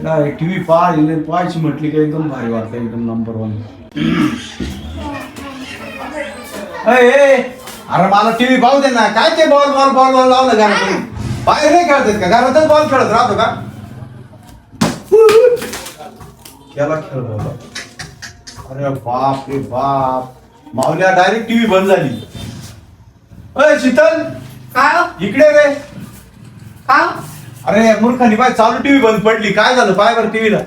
नाही टीव्ही पाहायची म्हटली की एकदम भारी वाटलं, एकदम नंबर 1. अरे मला टीव्ही पाहू दे ना. काय ते बॉल बॉल बॉल बॉल लावलं घरात? बाहेर नाही खेळतात का? घरातच बॉल खेळत राहतो का? खेळा खेळ बाबा. अरे बाप रे बाप, मावल्या डायरेक्ट टीव्ही बंद झाली. अय शीतल, काय इकडे रे. काय अरे मूर्खानी बाय, चालू टीव्ही बंद पडली. काय झालं? पाय बरं टीव्हीला.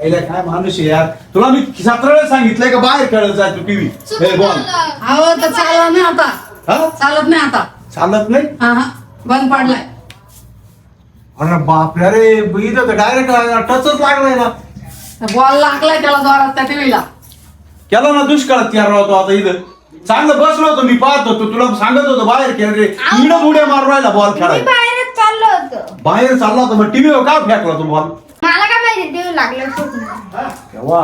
काय माणूस आहे यार. तुला मी 17 वेळा सांगितलंय का बाहेर खेळत जाय तू टीव्ही. बॉल अहो तर चालत नाही आता. हा चालत नाही आता. चालत नाही. हा हा बंद पडलाय. अरे बापरे, अरे इथं तर डायरेक्ट टचच लागलाय ना. बॉल लागलाय त्याला जोरात त्या टीव्हीला. केला ना दुष्काळात यार राहतो आता. इथं चांगलं बसलो होतो मी, पाहत होतो, तुला सांगत होतो बाहेर खेळ रे. इकडं उड्या मारून राहिला बॉल खेळायला. बाहेरच चाललो होतो. बाहेर चालला होता मग टीव्हीवर का फेकला तो बॉल? मला काय माहिती टीव्ही लागलं तेव्हा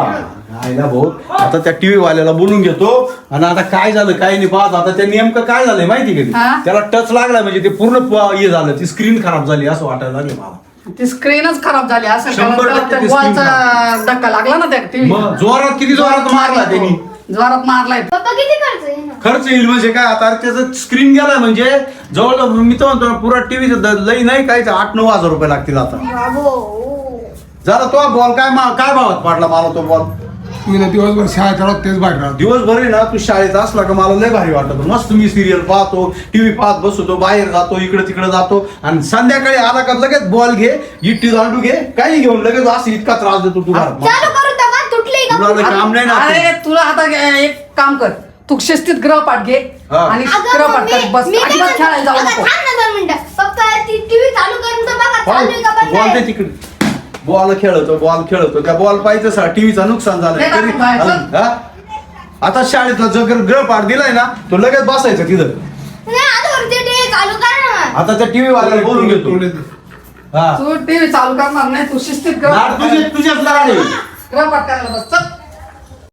आयला भाऊ, आता त्या टीव्ही वाल्याला बोलून घेतो. आणि आता काय झालं काय नाही पाहत. आता ते नेमकं काय झालंय माहिती का? हा? त्याला टच लागला म्हणजे ते पूर्ण हे झालं, ती स्क्रीन खराब झाली असं वाटायला लागले मला. ती स्क्रीनच खराब झाली असं 100% ती बॉलचा धक्का लागला ना त्या टीव्ही. मग जोरात, किती जोरात मारला त्यांनी. जोरात मारलाय. पप्पा किती खर्च येईल? खर्च येईल म्हणजे काय, आता त्याचं स्क्रीन गेलाय म्हणजे जवळ मी तर म्हणतो पुरा टीव्हीचं लई नाही काय 8-9 हजार रुपये लागतील आता. बाबो जरा तो बॉल काय काय भावात पाडला मला तो बॉल. तुला दिवसभर शाळेत राहत तेच बाहेर राहत. दिवसभर आहे ना तू शाळेत असला का मला लय भारी वाटत. मस्त मी सिरियल पाहतो, टीव्ही पाहत बसतो, बाहेर जातो, इकडे तिकडे जातो. आणि संध्याकाळी आला का लगेच बॉल घे, इट्टी दांडू घे, काही घेऊन लगेच असं इतका त्रास देतो तू घरात. चालू करू दमा तुटली का? तुला काम नाही ना. अरे तुला आता एक काम कर, तू शिस्तीत ग्रहपाठ घे हा. आणि अगं, ग्रहपाठ मम्मी, कर बस. मी काय अजिबात म्हणते, खेळायला जाऊ अगं, नको. थांब ना 2 मिनिटं. पप्पा ती टीव्ही चालू करून तर बघा चालू आहे का बंद बॉल दे आहे? तिकडे. बॉल खेळतो त्या बॉल पाहिजे टीव्हीचा नुकसान झालंय नाही, तरी. बाहेर चल. हा? आता शाळेतला जर ग्रहपाठ दिलाय ना तो लगेच बसायचं तिथं. नाही आता ते टीव्ही चालू कर ना. आता त्या टीव्ही वाल्याला बोलून घेतो. हा तू टीव्ही चालू करणार नाही, तू शिस्तीत लाड तुझेच लाड आहे. ग्रहपाठ करायला बस चल.